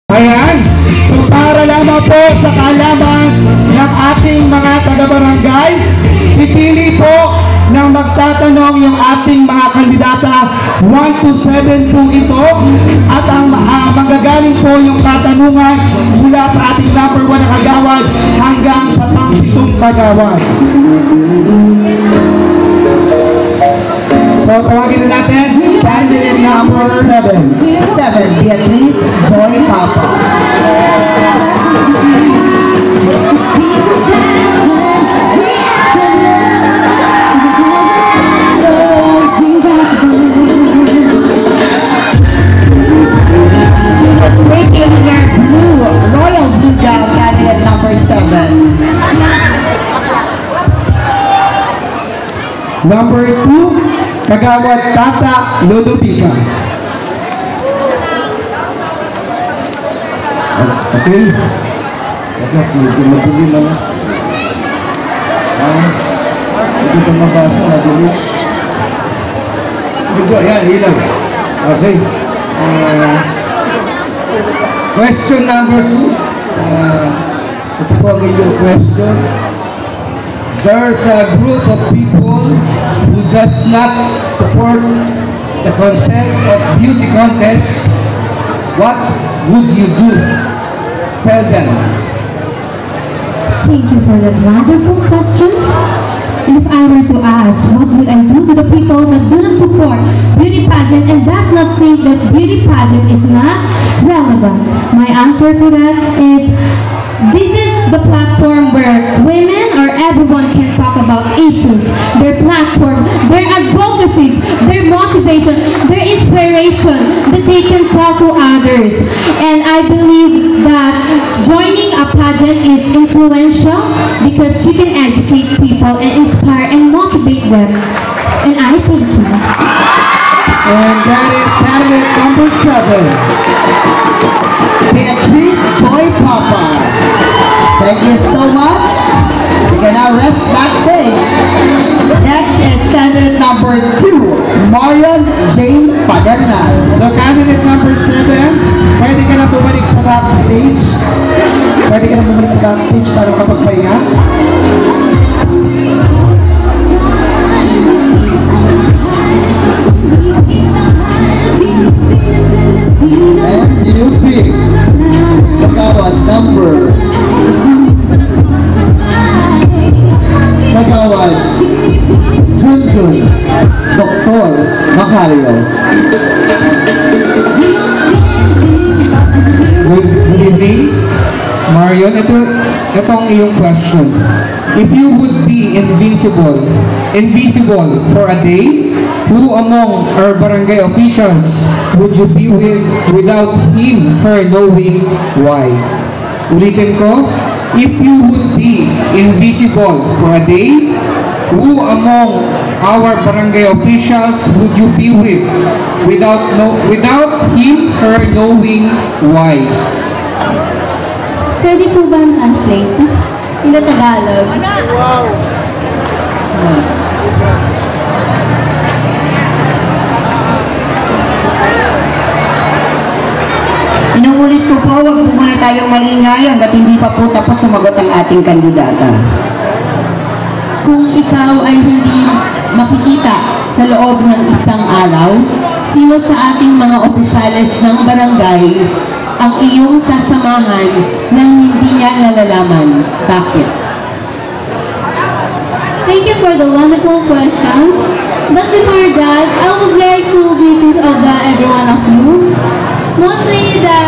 Ayan. So para lamang po sa kaalaman ng ating mga taga-barangay, pipili po ng magtatanong yung ating mga kandidata. 1 to 7 po ito. At ang manggagaling po yung katanungan mula sa ating number 1 na kagawad hanggang sa pang-7 kagawad. So tawagin na natin candidate number 7. 7, Beatrice Joy Papa. Waiting here, blue, royal blue gown, candidate number 7. Number 2, Kagawad Tata Lodopica. Okay. Mabili na lang. Hindi ko mabasa. Mabili. Yan, ilaw. Okay. Question number 2. Ito po ang inyong question. There's a group of people who does not support the concept of beauty contests. What would you do? Tell them. Thank you for that wonderful question. If I were to ask, what would I do to the people that do not support beauty pageant and does not think that beauty pageant is not relevant? My answer for that is, this is the platform where women or everyone can talk about issues, their platform, their advocacies, their motivation, their inspiration that they can tell to others. And I believe that joining a pageant is influential because you can educate people and inspire and motivate them. And I thank you. And that is candidate number 7. Beatrice Joy Papa. Thank you so much. You can now rest backstage. Next is candidate number 2, Marion Jane Padernal. So candidate number 7, pwede ka na bumalik sa backstage. Pwede ka na bumalik sa backstage para kapagpahinga. And you pick Kagawad number Kagawad Junjun Dr. Macario. Good evening, Marion. Ito ang iyong question. If you would be invisible for a day, who among our barangay officials would you be with without him, her knowing why? Ulitin ko, if you would be invisible for a day, who among our barangay officials would you be with without him, her knowing why? Pwede po ba translate? Hindi Tagalog. Inuulit ko po, huwag po muna tayong malingay hanggat hindi pa po tapos sumagot ang ating kandidata. Kung ikaw ay hindi makikita sa loob ng isang araw, sino sa ating mga opisyales ng barangay ang iyong sasamahan nang hindi niya nalalaman? Bakit? Thank you for the wonderful questions. But before that, I would like to greet of every one of you. Mostly the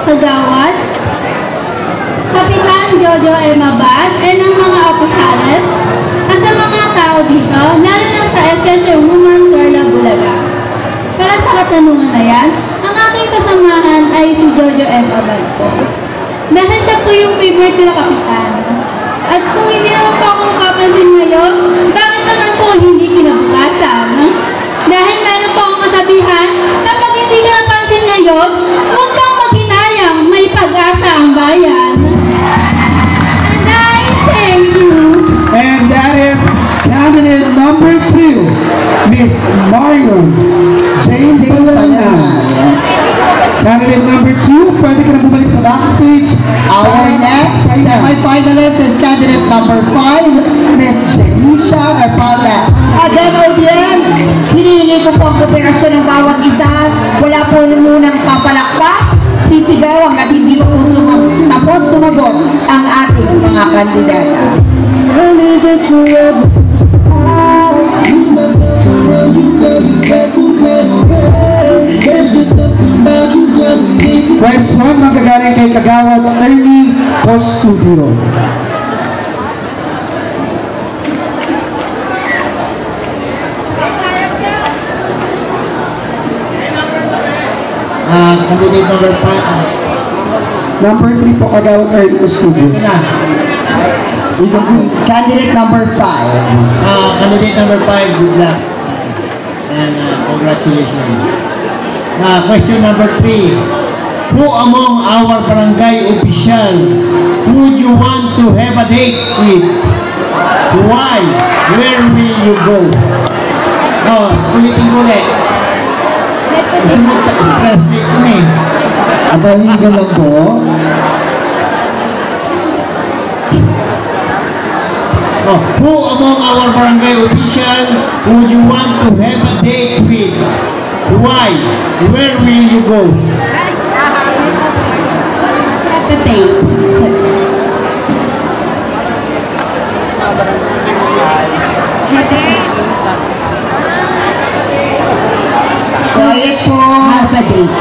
Kagawad, Kapitan Jojo Emabad, and ang mga opisales, at sa mga tao dito, lalo na sa Association Woman Carla Bulaga. Para sa katanungan na yan, ang aking kasamahan ay si Jojo Emabad po. Dahil siya po yung favorite nila Kapitan. At kung hindi naman po akong kapansin ngayon, bakit naman po hindi kinabukasan? Dahil meron po akong kasabihan, kapag hindi ka napansin ngayon, huwag kang maghinayang, may pag-asa ang bayan. And I thank you. And that is candidate number 2, Miss Marion Jane Padernal. Candidate number 2, pwede kandidata. Question magagaling kay Kagawad Attorney Costudio. Candidate number 5. Number 3 po, Kagawad Attorney Costudio. Ito na. Candidate number 5. Candidate number 5, good luck. And congratulations. Question number 3. Who among our barangay official would you want to have a date with? Why? Where will you go? Oh, ulitin ko ulit. Gusto mo stress date kami. Abali ko lang po. Oh, who among our barangay official would you want to have a date with? Why? Where will you go? The date. Quiet po. Have a date.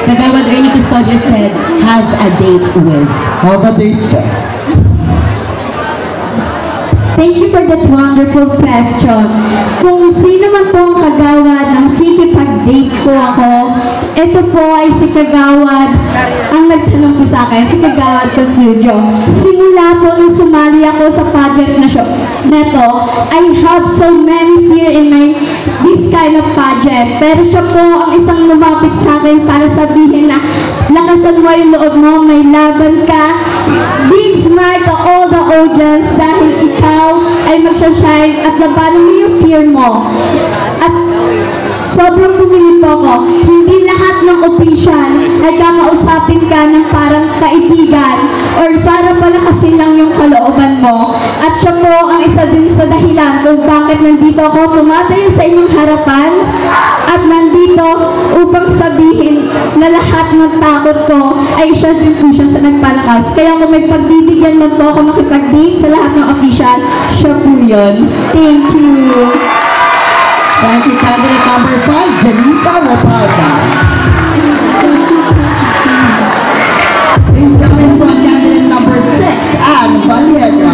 Kagawad Ernie Custodio said, have a date with. Have a date ka. Thank you for that wonderful question. Kung sino man po ang kagawad ng kikipag-date ko ako, ito po ay si Kagawad, ang nagtanong po sa akin, si Kagawad Costudio. Simula po nung sumali ako sa pageant na neto, I have so many fear in this kind of pageant. Pero siya po ang isang lumapit sa akin para sabihin na lakasan mo yung loob mo, may laban ka. Big smile to all the audience dahil ikaw ay magsashine at labanan mo yung fear mo. At sobrang bumili po ako. Hindi lahat ng official ay kakausapin ka ng parang kaibigan or para palakasin lang yung kalooban mo. At siya po ang isa din sa dahilan kung bakit nandito ako tumatayo sa inyong harapan at nandito upang sabihin na lahat ng takot ko ay siya din po siya sa nagpalakas. Kaya kung may pagbibigyan man po ako makipag-date sa lahat ng official, siya po yun. Thank you. Thank you, candidate number 5, Janisa Rapada. Please come in for candidate number 6, Ann Valera.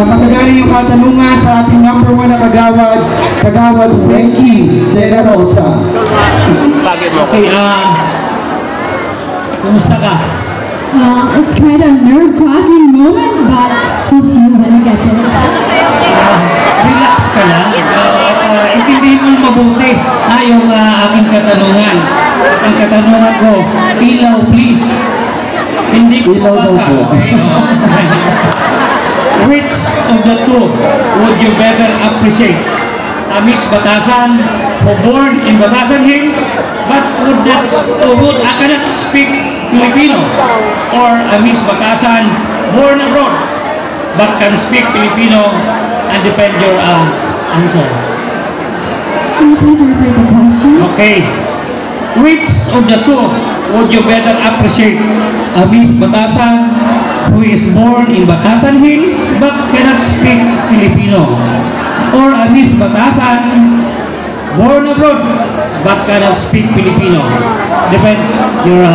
Magagaling yung katanungan sa ating number 1 na Kagawad, Kagawad Frankie De La Rosa. Okay, kumusta ka? It's kind of nerve-wracking moment, but we'll see you when we get there. Relax ka lang. Intindihin mo mabuti yung aking katanungan. At ang katanungan ko, ilaw please. Hindi ko Ilaw daw mabasa. po. Okay, which of the two would you better appreciate? Miss Batasan, who born in Batasan Hills, but cannot speak Filipino, or Miss Batasan, born abroad, but can speak Filipino and defend your answer. Can you please repeat the question? Okay. Which of the two would you better appreciate? Miss Batasan, who is born in Batasan Hills but cannot speak Filipino, or Miss Batasan, born abroad but cannot speak Filipino? Depend your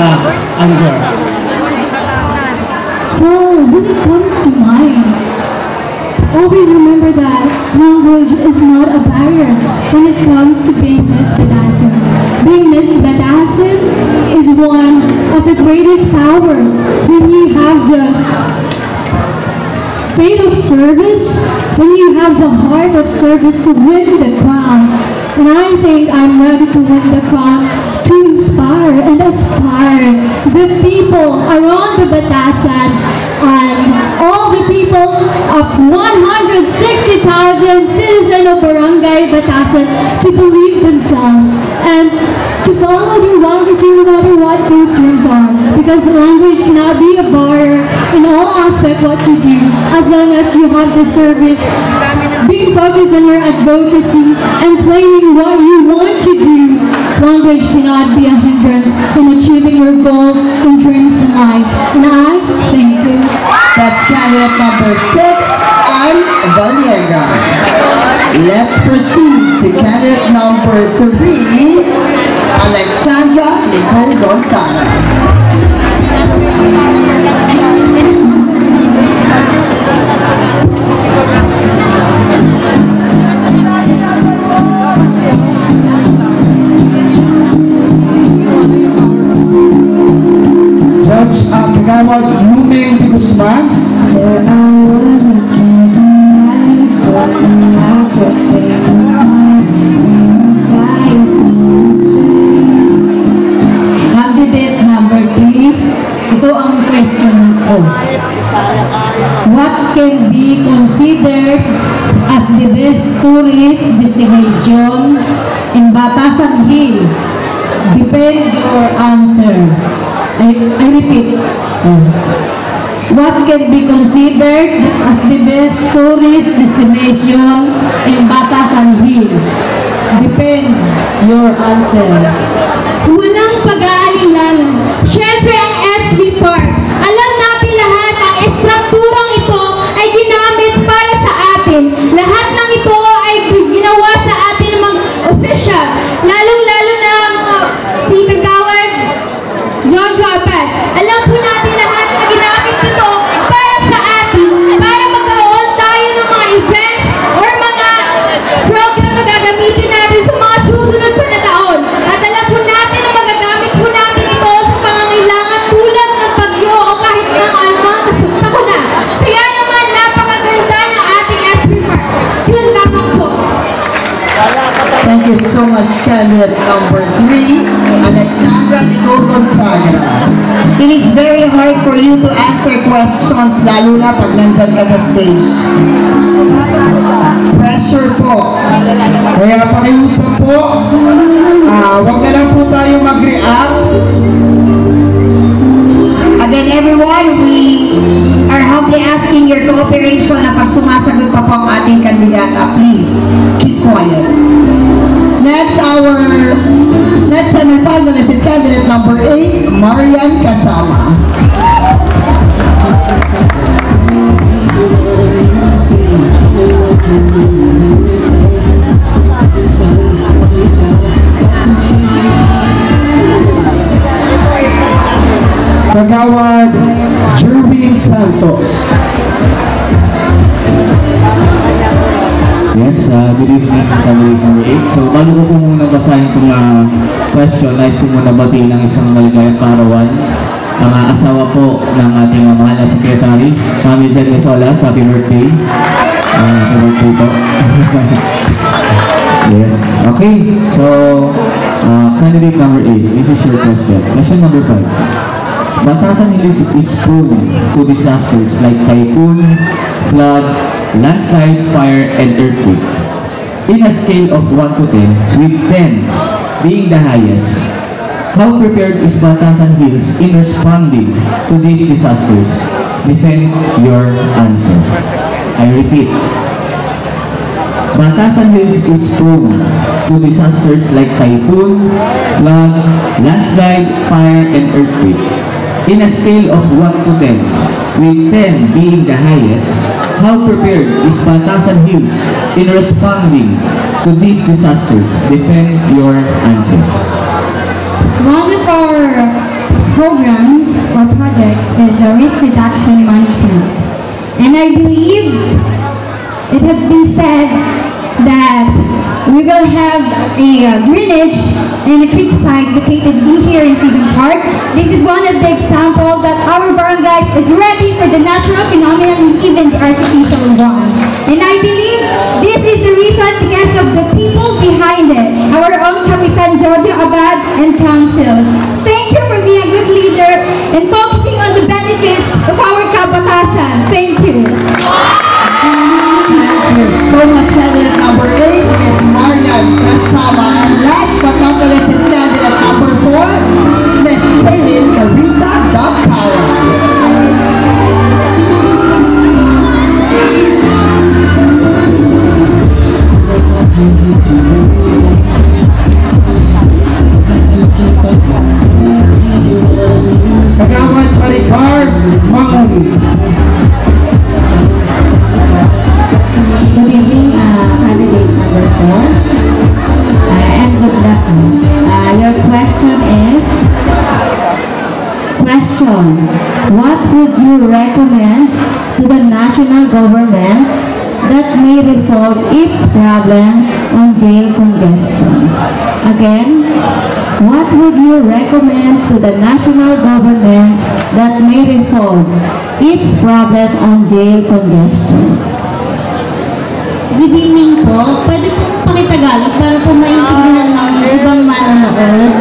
answer. Well, when it comes to mine, always remember that language is not a barrier when it comes to being Miss Batasan. Being Miss Batasan is one of the greatest power when you have the faith of service, when you have the heart of service to win the crown. And I think I'm ready to win the crown to inspire and aspire the people around the Batasan and all the people of 160,000 citizens of Barangay Batasan to believe themselves and to follow their language no matter what those terms are. Because language cannot be a barrier in all aspects what you do, as long as you have the service, being focused on your advocacy and claiming what you want to do. Language cannot be a hindrance in achieving your goal and dreams in life. And I thank you. That's candidate number 6, Ann Valiega. Let's proceed to candidate number 3, Alexandra Nicole Gonzaga. Judge Kagawad Lumeng de Guzman. There I was looking tonight for some laughter, fake and smiles, seeing tired things. Candidate number 3, ito ang question ko. What can be considered as the best tourist destination in Batasan Hills? Depend your answer. I repeat. What can be considered as the best tourist destination in Batasan Hills? Depend your answer. Walang pag-aalala. Siyempre ang SB Park. Alam natin lahat ang estrukturang ito ay ginamit para sa atin. Lahat ng ito ay ginawa sa atin ng mga official. Lalong-lalo na si Kagawad Joshua Pat. Alam po natin lahat na ginamit ito para sa atin. Para magkaroon tayo ng mga events or mga program na gagamitin natin sa mga susunod pa na taon. At alam po natin na magagamit po natin ito sa pangangailangan tulad ng bagyo o kahit ng anumang sakuna. Kaya naman napakaganda ng ating SB Park. Yun lamang po. Thank you so much, candidate number 3, Alexandra Nicole Gonzaga. It is very hard for you to answer questions, lalo na pag nandyan ka sa stage. Pressure po. Kaya pakiusap po, wag na lang po tayo mag-react. Again, everyone, we are humbly asking your cooperation na pag sumasagot pa po ang ating kandidata, please keep quiet. Next semi-finalist is candidate number 8, Marian Kasama. Kagawad Jerwin Santos. Yes, good evening, candidate number 8. So, bago ko po muna basahin itong question, nais ko muna batiin ng isang maligayang kaarawan. Ang asawa po ng ating mahal na secretary, Mami Zen Mesolas. Happy birthday. Happy birthday po. Yes. Okay, so, candidate number 8, this is your question. Question number 5. Batasan Hills is prone to disasters like typhoon, flood, landslide, fire, and earthquake. In a scale of 1 to 10, with 10 being the highest, how prepared is Batasan Hills in responding to these disasters? Defend your answer. I repeat. Batasan Hills is prone to disasters like typhoon, flood, landslide, fire, and earthquake. In a scale of 1 to 10, with 10 being the highest, how prepared is Batasan Hills in responding to these disasters? Defend your answer. One of our programs or projects is the risk reduction management. And I believe it has been said that we will have a drainage in a creek site located in here in Freedom Park. This is one of the examples that our barangay is ready for the natural phenomenon and even the artificial one. And I believe this is the reason because of the people behind it, our own Kapitan Jojo Abad and councils. Thank you for being a good leader and focusing on the benefits of our kabatasan. Thank you. Thank you so much, candidate number 8, Ms. kasama. And last but not the least is standing at number 4, Miss Jaylin Carissa Dagpala. Kagawad Palicar Manguni. Good evening, candidate number 4. And good luck. Your question is, what would you recommend to the national government that may resolve its problem on jail congestion? Again, what would you recommend to the national government that may resolve its problem on jail congestion? Good evening po. Pwede pong pakitagalog para po maintindihan ng ibang manonood.